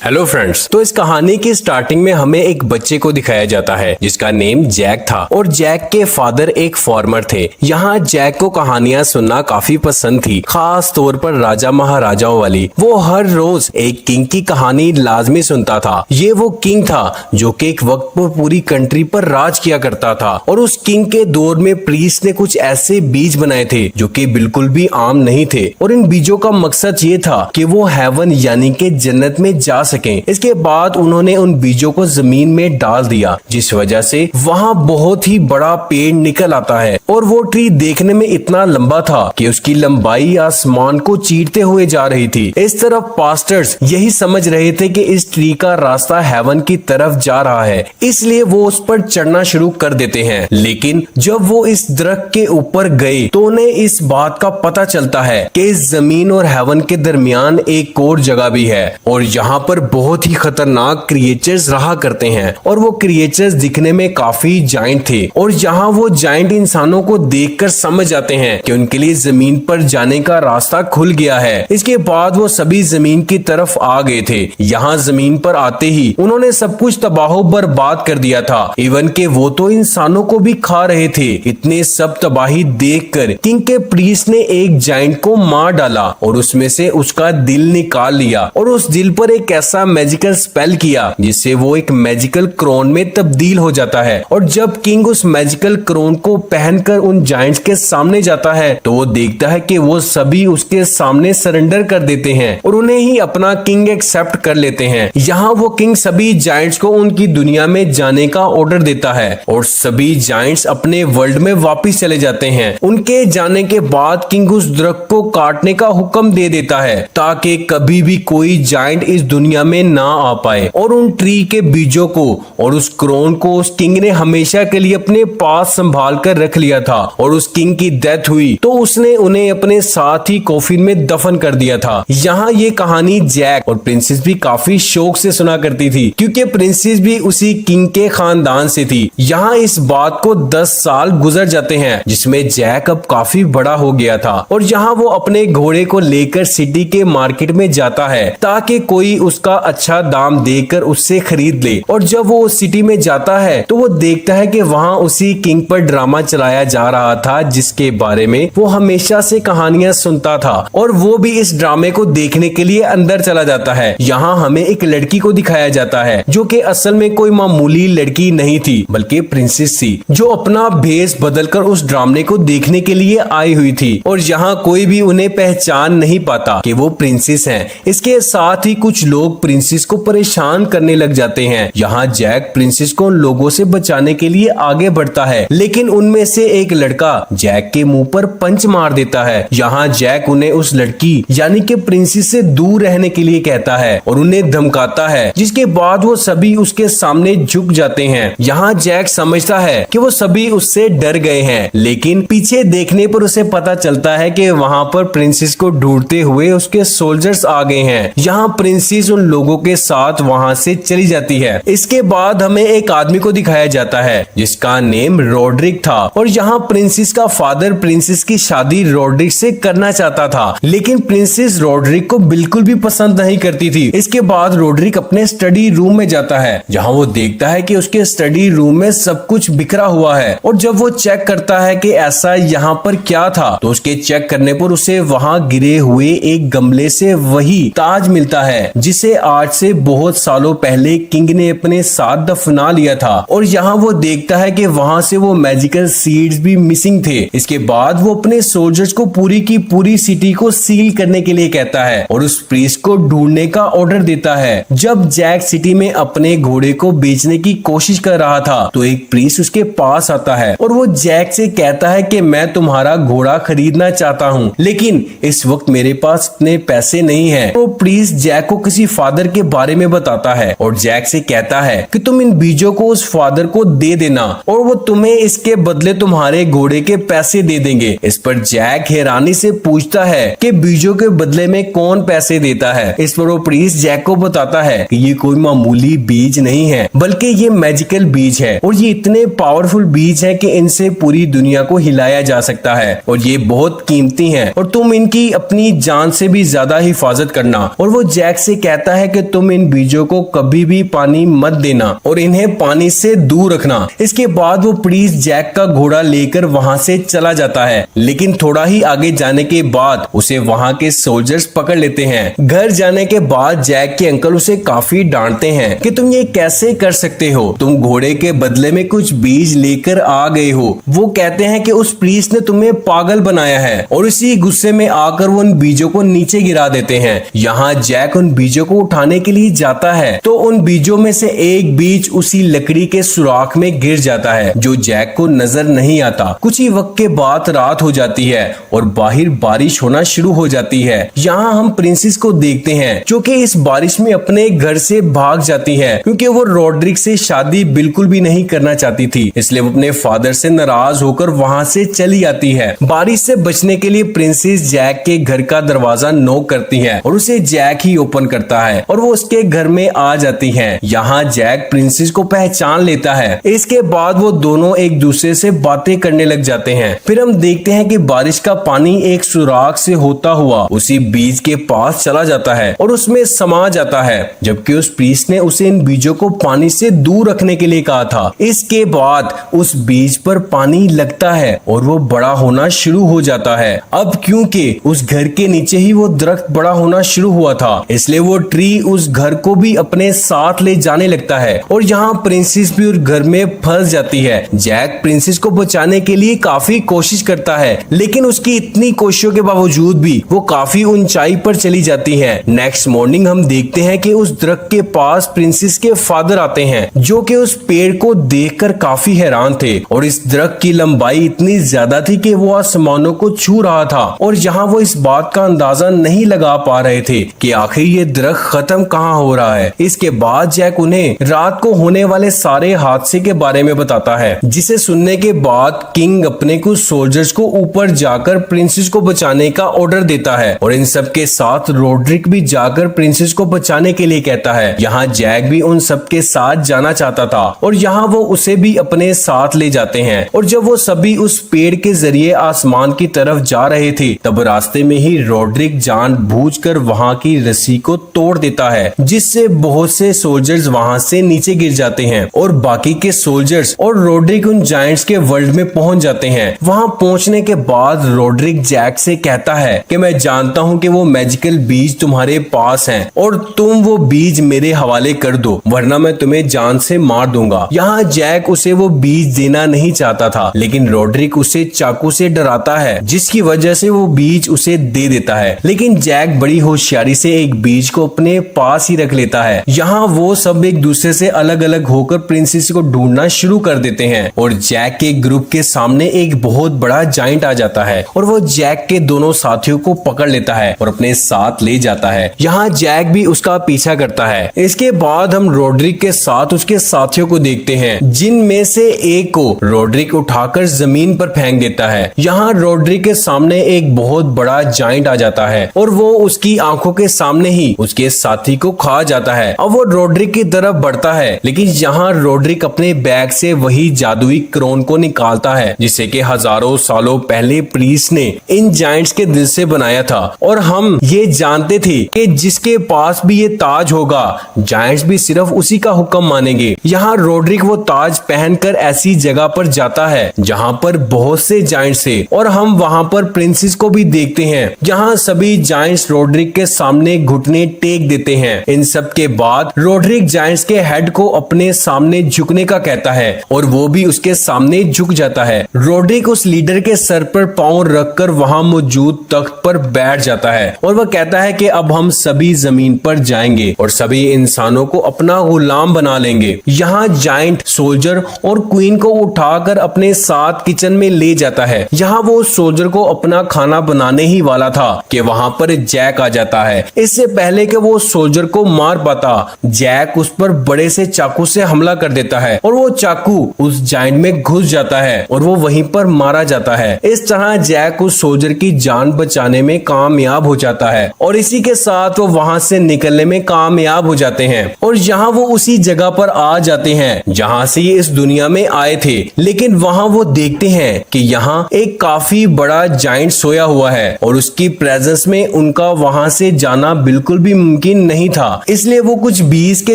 Hello friends, तो इस कहानी की स्टार्टिंग में हमें एक बच्चे को दिखाया जाता है जिसका नेम जैक था और जैक के फादर एक फार्मर थे। यहाँ जैक को कहानियां सुनना काफी पसंद थी, खास तौर पर राजा महाराजाओं वाली। वो हर रोज एक किंग की कहानी लाजमी सुनता था। ये वो किंग था जो कि एक वक्त पर पूरी कंट्री पर राज किया करता था और उस किंग के दौर में प्रीस्ट ने कुछ ऐसे बीज बनाए थे जो कि बिल्कुल भी आम नहीं थे और इन बीजों का मकसद ये था कि वो हेवन यानी कि जन्नत में जा सकें। इसके बाद उन्होंने उन बीजों को जमीन में डाल दिया, जिस वजह से वहाँ बहुत ही बड़ा पेड़ निकल आता है और वो ट्री देखने में इतना लंबा था कि उसकी लंबाई आसमान को चीरते हुए जा रही थी। इस तरफ पास्टर्स यही समझ रहे थे कि इस ट्री का रास्ता हेवन की तरफ जा रहा है, इसलिए वो उस पर चढ़ना शुरू कर देते हैं। लेकिन जब वो इस दरख्त के ऊपर गए तो उन्हें इस बात का पता चलता है कि इस जमीन और हेवन के दरमियान एक और जगह भी है और यहाँ पर बहुत ही खतरनाक क्रिएचर्स रहा करते हैं और वो क्रिएचर्स दिखने में काफी जायंट थे और यहाँ वो जायंट इंसानों को देखकर समझ जाते हैं कि उनके लिए जमीन पर जाने का रास्ता खुल गया है। इसके बाद वो सभी जमीन की तरफ आ गए थे। यहाँ जमीन पर आते ही उन्होंने सब कुछ तबाह बर्बाद कर दिया था, इवन के वो तो इंसानों को भी खा रहे थे। इतने सब तबाही देखकर किंग के प्रीस्ट ने एक जायंट को मार डाला और उसमें से उसका दिल निकाल लिया और उस दिल पर एक ऐसा मैजिकल स्पेल किया जिससे वो एक मैजिकल क्रोन में तब्दील हो जाता है। और जब किंग उस मैजिकल क्रोन को पहनकर उन जायंट्स के सामने जाता है तो वो देखता है कि वो सभी उसके सामने सरेंडर कर देते हैं और उन्हें ही अपना किंग एक्सेप्ट कर लेते हैं। यहाँ वो किंग सभी जायंट्स को उनकी दुनिया में जाने का ऑर्डर देता है और सभी जायंट्स अपने वर्ल्ड में वापिस चले जाते हैं। उनके जाने के बाद किंग उस दरख्त को काटने का हुक्म दे देता है ताकि कभी भी कोई जायंट इस दुनिया में ना आ पाए और उन ट्री के बीजों को और उस क्रोन को उस किंग ने हमेशा के लिए अपने पास संभाल कर रख लिया था और उस किंग की डेथ हुई तो उसने उन्हें अपने साथ ही कॉफिन में दफन कर दिया था। यहाँ ये कहानी जैक और प्रिंसेस भी काफी शौक से सुना करती थी क्योंकि प्रिंसेस भी उसी किंग के खानदान से थी। यहाँ इस बात को 10 साल गुजर जाते हैं जिसमें जैक अब काफी बड़ा हो गया था और यहाँ वो अपने घोड़े को लेकर सिटी के मार्केट में जाता है ताकि कोई उसका अच्छा दाम देकर उससे खरीद ले। और जब वो उस सिटी में जाता है तो वो देखता है कि वहाँ उसी किंग पर ड्रामा चलाया जा रहा था जिसके बारे में वो हमेशा से कहानियां सुनता था और वो भी इस ड्रामे को देखने के लिए अंदर चला जाता है। यहाँ हमें एक लड़की को दिखाया जाता है जो कि असल में कोई मामूली लड़की नहीं थी बल्कि प्रिंसेस थी जो अपना भेष बदलकर उस ड्रामे को देखने के लिए आई हुई थी और यहाँ कोई भी उन्हें पहचान नहीं पाता कि वो प्रिंसेस हैं। इसके साथ ही कुछ लोग प्रिंसेस को परेशान करने लग जाते हैं। यहाँ जैक प्रिंसेस को उन लोगों से बचाने के लिए आगे बढ़ता है लेकिन उनमें से एक लड़का जैक के मुंह पर पंच मार देता है। यहाँ जैक उन्हें उस लड़की यानी कि प्रिंसेस से दूर रहने के लिए कहता है और उन्हें धमकाता है, जिसके बाद वो सभी उसके सामने झुक जाते हैं। यहाँ जैक समझता है कि वो सभी उससे डर गए हैं लेकिन पीछे देखने पर उसे पता चलता है कि वहाँ पर प्रिंसेस को ढूंढते हुए उसके सोल्जर्स आ गए हैं। यहाँ प्रिंसेस उन लोगों के साथ वहाँ से चली जाती है। इसके बाद हमें एक आदमी को दिखाया जाता है जिसका नेम रोड्रिक था और यहाँ प्रिंसेस का फादर प्रिंसेस की शादी रोड्रिक से करना चाहता था लेकिन प्रिंसेस रोड्रिक को बिल्कुल भी पसंद नहीं करती थी। इसके बाद रोड्रिक अपने स्टडी रूम में जाता है जहाँ वो देखता है कि उसके स्टडी रूम में सब कुछ बिखरा हुआ है और जब वो चेक करता है कि ऐसा यहाँ पर क्या था तो उसके चेक करने पर उसे वहाँ गिरे हुए एक गमले से वही ताज मिलता है जिसे आज से बहुत सालों पहले किंग ने अपने साथ दफना लिया था और यहाँ वो देखता है कि वहाँ से वो मैजिकल सीड्स भी मिसिंग थे। इसके बाद वो अपने सोल्जर्स को पूरी की पूरी सिटी को सील करने के लिए कहता है और उस प्रीस्ट को ढूंढने का ऑर्डर देता है। जब जैक सिटी में अपने घोड़े को बेचने की कोशिश कर रहा था तो एक प्रीस्ट उसके पास आता है और वो जैक से कहता है कि मैं तुम्हारा घोड़ा खरीदना चाहता हूँ लेकिन इस वक्त मेरे पास इतने पैसे नहीं है। तो प्रीस्ट जैक को किसी फादर के बारे में बताता है और जैक से कहता है कि तुम इन बीजों को उस फादर को दे देना और वो तुम्हें इसके बदले तुम्हारे घोड़े के पैसे दे देंगे। इस पर जैक हैरानी से पूछता है कि बीजों के बदले में कौन पैसे देता है। इस पर वो प्रीस्ट जैक को बताता है कि ये कोई मामूली बीज नहीं है बल्कि ये मैजिकल बीज है और ये इतने पावरफुल बीज है कि इनसे पूरी दुनिया को हिलाया जा सकता है और ये बहुत कीमती हैं और तुम इनकी अपनी जान से भी ज्यादा हिफाजत करना। और वो जैक से कहता कहता है कि तुम इन बीजों को कभी भी पानी मत देना और इन्हें पानी से दूर रखना। इसके बाद वो प्रीस्ट जैक का घोड़ा लेकर वहां से चला जाता है, लेकिन थोड़ा ही आगे जाने के बाद उसे वहां के सोल्जर्स पकड़ लेते हैं। घर जाने के बाद जैक के अंकल उसे काफी डांटते हैं कि तुम ये कैसे कर सकते हो, तुम घोड़े के बदले में कुछ बीज लेकर आ गए हो। वो कहते हैं कि उस प्रीस्ट ने तुम्हें पागल बनाया है और इसी गुस्से में आकर वो उन बीजों को नीचे गिरा देते हैं। यहाँ जैक उन बीजों को उठाने के लिए जाता है तो उन बीजों में से एक बीज उसी लकड़ी के सुराख में गिर जाता है जो जैक को नजर नहीं आता। कुछ ही वक्त के बाद रात हो जाती है और बाहर बारिश होना शुरू हो जाती है। यहाँ हम प्रिंसेस को देखते हैं जो कि इस बारिश में अपने घर से भाग जाती है क्योंकि वो रॉड्रिक से शादी बिल्कुल भी नहीं करना चाहती थी, इसलिए वो अपने फादर से नाराज होकर वहाँ से चली आती है। बारिश से बचने के लिए प्रिंसेस जैक के घर का दरवाजा नॉक करती है और उसे जैक ही ओपन करता है और वो उसके घर में आ जाती है। यहाँ जैक प्रिंसेस को पहचान लेता है। इसके बाद वो दोनों एक दूसरे से बातें करने लग जाते हैं। फिर हम देखते हैं कि बारिश का पानी एक सुराख से होता हुआ उसी बीज के पास चला जाता है और उसमें समा जाता है, जबकि उस प्रीस्ट ने उसे इन बीजों को पानी से दूर रखने के लिए कहा था। इसके बाद उस बीज पर पानी लगता है और वो बड़ा होना शुरू हो जाता है। अब क्योंकि उस घर के नीचे ही वो दरख्त बड़ा होना शुरू हुआ था, इसलिए वो ट्री उस घर को भी अपने साथ ले जाने लगता है और यहाँ प्रिंसेस भी उस घर में फंस जाती है। जैक प्रिंसेस को बचाने के लिए काफी कोशिश करता है, लेकिन उसकी इतनी कोशिशों के बावजूद भी वो काफी ऊंचाई पर चली जाती है। नेक्स्ट मॉर्निंग हम देखते हैं कि उस दरख्त के पास प्रिंसेस के फादर आते हैं जो कि उस पेड़ को देखकर काफी हैरान थे और इस दरख्त की लंबाई इतनी ज्यादा थी कि वो आसमानों को छू रहा था और यहाँ वो इस बात का अंदाजा नहीं लगा पा रहे थे कि आखिर ये दरख्त खत्म कहाँ हो रहा है। इसके बाद जैक उन्हें रात को होने वाले सारे हादसे के बारे में बताता है, जिसे सुनने के बाद किंग अपने कुछ सोल्जर्स को ऊपर जाकर प्रिंसेस को बचाने का ऑर्डर देता है और इन सब के साथ रॉड्रिक भी जाकर प्रिंसेस को बचाने के लिए कहता है। यहाँ जैक भी उन सब के साथ जाना चाहता था और यहाँ वो उसे भी अपने साथ ले जाते हैं और जब वो सभी उस पेड़ के जरिए आसमान की तरफ जा रहे थे तब रास्ते में ही रॉड्रिक जानबूझकर वहाँ की रस्सी को तोड़ देता है, जिससे बहुत से सोल्जर्स वहाँ से नीचे गिर जाते हैं और बाकी के सोल्जर्स और रॉड्रिक उन जायंट्स के वर्ल्ड में पहुंच जाते हैं। वहाँ पहुंचने के बाद रॉड्रिक जैक से कहता है कि मैं जानता हूँ कि वो मैजिकल बीज तुम्हारे पास हैं और तुम वो बीज मेरे हवाले कर दो, वरना मैं तुम्हें जान से मार दूंगा। यहाँ जैक उसे वो बीज देना नहीं चाहता था, लेकिन रॉड्रिक उसे चाकू से डराता है, जिसकी वजह से वो बीज उसे दे देता है। लेकिन जैक बड़ी होशियारी से एक बीज को अपने पास ही रख लेता है। यहाँ वो सब एक दूसरे से अलग अलग होकर प्रिंसेस को ढूंढना शुरू कर देते हैं और जैक के ग्रुप के सामने एक बहुत बड़ा जाइंट आ जाता है और वो जैक के दोनों साथियों को पकड़ लेता है और अपने साथ ले जाता है। यहाँ जैक भी उसका पीछा करता है। इसके बाद हम रॉड्रिक के साथ उसके साथियों को देखते हैं, जिनमें से एक को रॉड्रिक उठाकर जमीन पर फेंक देता है। यहाँ रॉड्रिक के सामने एक बहुत बड़ा जाइंट आ जाता है और वो उसकी आंखों के सामने ही उसके साथी को खा जाता है। अब वो रॉड्रिक की तरफ बढ़ता है, लेकिन यहाँ रॉड्रिक अपने बैग से वही जादुई क्रोन को निकालता है जिसे कि हजारों सालों पहले प्रीस्ट ने इन जायंट्स के दिल से बनाया था और हम ये जानते थे कि जिसके पास भी ये ताज होगा जायंट्स भी सिर्फ उसी का हुक्म मानेंगे। यहाँ रॉड्रिक वो ताज पहनकर ऐसी जगह पर जाता है जहाँ पर बहुत से जायंट्स थे और हम वहाँ पर प्रिंसेस को भी देखते हैं। यहाँ सभी जायंट्स रॉड्रिक के सामने घुटने टेक देते हैं। इन सब के बाद रॉड्रिक जायंट्स के हेड को अपने सामने झुकने का कहता है और वो भी उसके सामने झुक जाता है। रॉड्रिक उस लीडर के सर पर पांव रखकर वहां मौजूद तख्त पर बैठ जाता है और वह कहता है कि अब हम सभी जमीन पर जाएंगे और सभी इंसानों को अपना गुलाम बना लेंगे। यहाँ जायंट सोल्जर और क्वीन को उठाकर अपने साथ किचन में ले जाता है। यहाँ वो सोल्जर को अपना खाना बनाने ही वाला था कि वहां पर जैक आ जाता है। इससे पहले कि वो सोल्जर को मार पाता, जैक उस पर बड़े से चाकू से हमला कर देता है और वो चाकू उस जायंट में घुस जाता है और वो वहीं पर मारा जाता है। इस तरह जैक उस सोल्जर की जान बचाने में कामयाब हो जाता है और इसी के साथ वो वहां से निकलने में कामयाब हो जाते हैं और यहाँ वो उसी जगह पर आ जाते हैं जहाँ से ये इस दुनिया में आए थे। लेकिन वहाँ वो देखते हैं कि यहाँ एक काफी बड़ा जायंट सोया हुआ है और उसकी प्रेजेंस में उनका वहां से जाना बिल्कुल भी मुमकिन मुमकिन नहीं था, इसलिए वो कुछ बीज के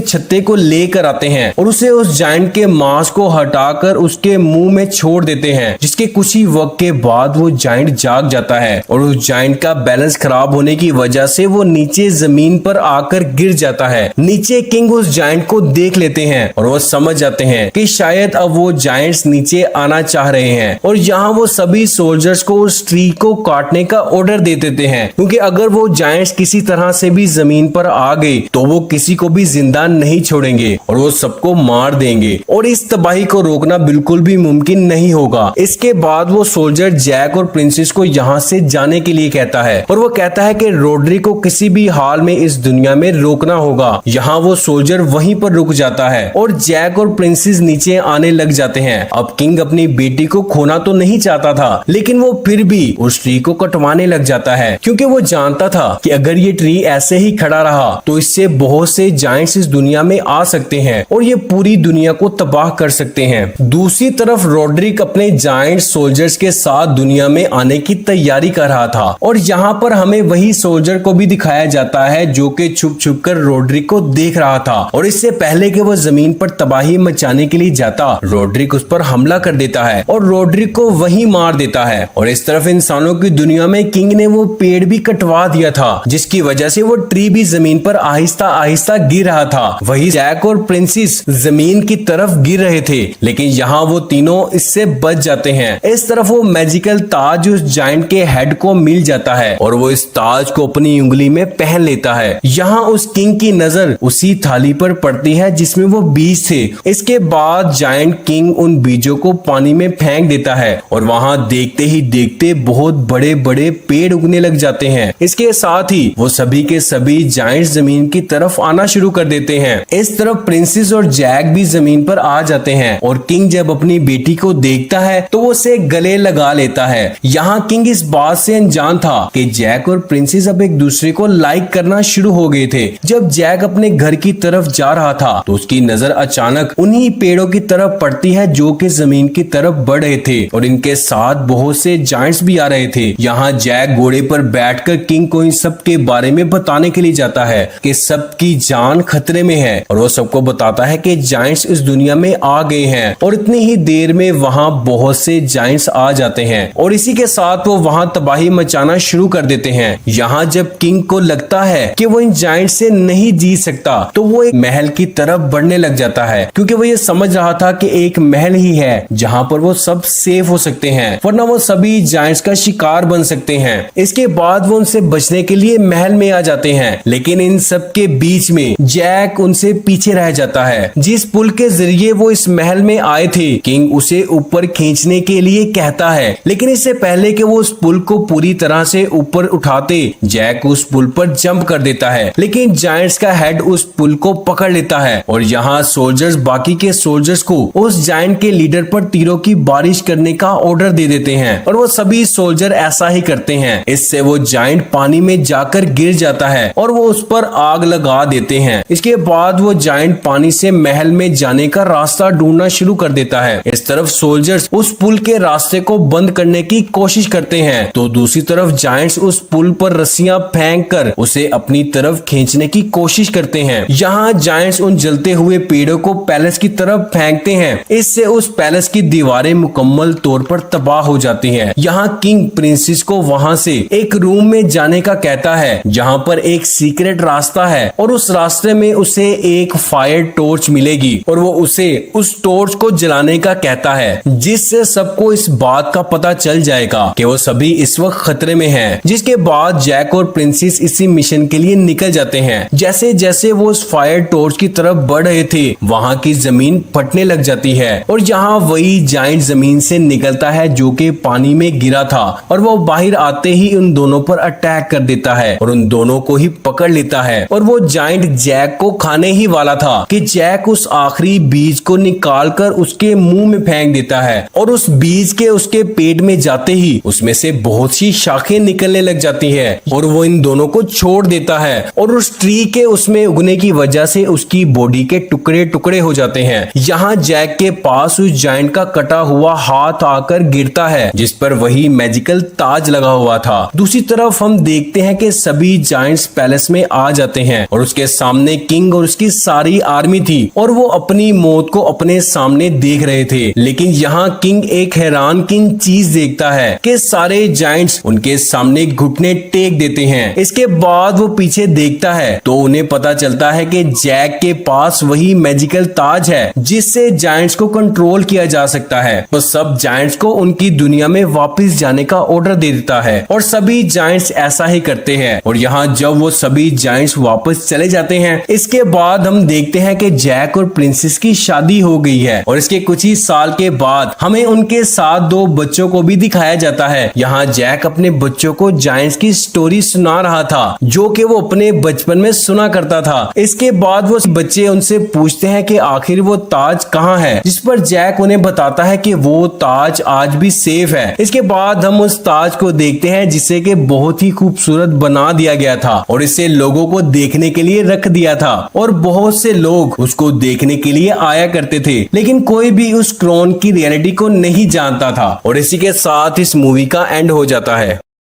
छत्ते को लेकर आते हैं और उसे उस जायंट के मांस को हटाकर उसके मुंह में छोड़ देते हैं, जिसके कुछ ही वक्त के बाद वो जायंट जाग जाता है और उस जायंट का बैलेंस खराब होने की वजह से वो नीचे जमीन पर आकर गिर जाता है। नीचे किंग उस जायंट को देख लेते हैं और वो समझ जाते हैं कि शायद अब वो जायंट्स नीचे आना चाह रहे हैं और यहाँ वो सभी सोल्जर्स को उस ट्री को काटने का ऑर्डर दे देते हैं, क्योंकि अगर वो जायंट्स किसी तरह से भी जमीन पर आ गए तो वो किसी को भी जिंदा नहीं छोड़ेंगे और वो सबको मार देंगे और इस तबाही को रोकना बिल्कुल भी मुमकिन नहीं होगा। इसके बाद वो सोल्जर जैक और प्रिंसेस को यहाँ से जाने के लिए कहता है और वो कहता है कि रोड्री को किसी भी हाल में इस दुनिया में रोकना होगा। यहाँ वो सोल्जर वहीं पर रुक जाता है और जैक और प्रिंसेस नीचे आने लग जाते हैं। अब किंग अपनी बेटी को खोना तो नहीं चाहता था, लेकिन वो फिर भी उस ट्री को कटवाने लग जाता है, क्योंकि वो जानता था कि अगर ये ट्री ऐसे ही खड़ा रहा तो इससे बहुत से जायंट्स इस दुनिया में आ सकते हैं और ये पूरी दुनिया को तबाह कर सकते हैं। दूसरी तरफ रोड्रिक अपने जायंट सोल्जर्स के साथ दुनिया में आने की तैयारी कर रहा था और यहाँ पर हमें वही सोल्जर को भी दिखाया जाता है जो कि छुप छुप कर रोड्रिक को देख रहा था और इससे पहले कि वो जमीन पर तबाही मचाने के लिए जाता, रोड्रिक उस पर हमला कर देता है और रोड्रिक को वहीं मार देता है। और इस तरफ इंसानों की दुनिया में किंग ने वो पेड़ भी कटवा दिया था, जिसकी वजह से वो ट्री भी जमीन पर आहिस्ता आहिस्ता गिर रहा था। वही जैक और प्रिंसेस जमीन की तरफ गिर रहे थे, लेकिन यहाँ वो तीनों इससे बच जाते हैं। इस तरफ वो मैजिकल ताज उस जायंट के हेड को मिल जाता है और वो इस ताज को अपनी उंगली में पहन लेता है। यहाँ उस किंग की नजर उसी थाली पर पड़ती है जिसमें वो बीज थे। इसके बाद जायंट किंग उन बीजों को पानी में फेंक देता है और वहाँ देखते ही देखते बहुत बड़े बड़े पेड़ उगने लग जाते हैं। इसके साथ ही वो सभी के सभी जायंट्स जमीन की तरफ आना शुरू कर देते हैं। इस तरफ प्रिंसेस और जैक भी जमीन पर आ जाते हैं और किंग जब अपनी बेटी को देखता है तो वो उसे गले लगा लेता है। यहाँ किंग इस बात से अनजान था कि जैक और प्रिंसेस अब एक दूसरे को लाइक करना शुरू हो गए थे। जब जैक अपने घर की तरफ जा रहा था तो उसकी नजर अचानक उन्हीं पेड़ों की तरफ पड़ती है जो कि जमीन की तरफ बढ़ रहे थे और इनके साथ बहुत से जायंट्स भी आ रहे थे। यहाँ जैक घोड़े पर बैठकर किंग को इन सब के बारे में बताने के लिए जाता है कि सबकी जान खतरे में है और वो सबको बताता है कि जायंट्स इस दुनिया में आ गए हैं और इतनी ही देर में वहाँ बहुत से जायंट्स आ जाते हैं और इसी के साथ वो वहाँ तबाही मचाना शुरू कर देते हैं। यहाँ जब किंग को लगता है कि वो इन जायंट से नहीं जीत सकता तो वो एक महल की तरफ बढ़ने लग जाता है, क्योंकि वो ये समझ रहा था कि एक महल ही है जहाँ पर वो सब सेफ हो सकते हैं, वरना वो सभी जायंट्स का शिकार बन सकते हैं। इसके बाद वो उनसे बचने के लिए महल में आ जाते हैं, लेकिन इन सब के बीच में जैक उनसे पीछे रह जाता है। जिस पुल के जरिए वो इस महल में आए थे किंग उसे ऊपर खींचने के लिए कहता है, लेकिन इससे पहले कि वो उस पुल को पूरी तरह से ऊपर उठाते जैक उस पुल पर जंप कर देता है, लेकिन जायंट्स का हेड उस पुल को पकड़ लेता है और यहाँ सोल्जर्स बाकी के सोल्जर्स को उस जायंट के लीडर पर तीरों की बारिश करने का ऑर्डर दे देते हैं और वो सभी सोल्जर ऐसा ही करते हैं। इससे वो जायंट पानी में जाकर गिर जाता है और वो उस पर आग लगा देते हैं। इसके बाद वो जायंट पानी से महल में जाने का रास्ता ढूंढना शुरू कर देता है। इस तरफ सोल्जर्स उस पुल के रास्ते को बंद करने की कोशिश करते हैं तो दूसरी तरफ जायंट्स उस पुल पर रस्सियां फेंक कर उसे अपनी तरफ खींचने की कोशिश करते हैं। यहाँ जायंट्स उन जलते हुए पेड़ों को पैलेस की तरफ फेंकते हैं, इससे उस पैलेस की दीवारें मुकम्मल तौर पर तबाह हो जाती हैं। यहाँ किंग प्रिंसेस को वहाँ से एक रूम में जाने का कहता है जहाँ पर एक सीक्रेट रास्ता है और उस रास्ते में उसे एक फायर टॉर्च मिलेगी और वो उसे उस टॉर्च को जलाने का कहता है, जिससे सबको इस बात का पता चल जाएगा कि वो सभी इस वक्त खतरे में हैं। जिसके बाद जैक और प्रिंसेस इसी मिशन के लिए निकल जाते हैं। जैसे जैसे वो उस फायर टॉर्च की तरफ बढ़ रहे थे वहाँ की जमीन फटने लग जाती है और यहाँ वही जायंट जमीन से निकलता है जो कि पानी में गिरा था और वो बाहर आते ही उन दोनों पर अटैक कर देता है और उन दोनों को ही पकड़ लेता है और वो जायंट जैक को खाने ही वाला था कि जैक उस आखिरी बीज को निकाल कर उसके मुंह में फेंक देता है और उस बीज के उसके पेट में जाते ही उसमें से बहुत सी शाखें निकलने लग जाती है और वो इन दोनों को छोड़ देता है और उस ट्री के उसमें उगने की वजह से उसकी बॉडी के टुकड़े टुकड़े हो जाते हैं। यहाँ जैक के पास उस जायंट का कटा हुआ हाथ आकर गिरता है जिस पर वही मैजिकल ताज लगा हुआ था। दूसरी तरफ हम देखते हैं कि सभी जायंट्स पैलेस जायंट्स में आ जाते हैं और उसके सामने किंग और उसकी सारी आर्मी थी और वो अपनी मौत को अपने सामने देख रहे थे। लेकिन यहाँ किंग एक हैरान किन चीज देखता है कि सारे जायंट्स उनके सामने घुटने टेक देते हैं। इसके बाद वो पीछे देखता है तो उन्हें पता चलता है कि जैक के पास वही मैजिकल ताज है जिससे जायंट्स को कंट्रोल किया जा सकता है। तो सब जायंट्स को उनकी दुनिया में वापस जाने का ऑर्डर दे देता है और सभी जायंट्स ऐसा ही करते हैं। और यहाँ जब वो सभी जायंट्स वापस चले जाते हैं, इसके बाद हम देखते हैं कि जैक और प्रिंसेस की शादी हो गई है और इसके कुछ ही साल के बाद हमें उनके साथ 2 बच्चों को भी दिखाया जाता है। यहाँ जैक अपने बच्चों को जायंट्स की स्टोरी सुना रहा था जो कि वो अपने बचपन में सुना करता था। इसके बाद वो बच्चे उनसे पूछते हैं कि आखिर वो ताज कहाँ है, जिस पर जैक उन्हें बताता है कि वो ताज आज भी सेफ है। इसके बाद हम उस ताज को देखते हैं जिसे कि बहुत ही खूबसूरत बना दिया गया था और इसे लोगों को देखने के लिए रख दिया था और बहुत से लोग उसको देखने के लिए आया करते थे, लेकिन कोई भी उस क्रोन की रियलिटी को नहीं जानता था। और इसी के साथ इस मूवी का एंड हो जाता है।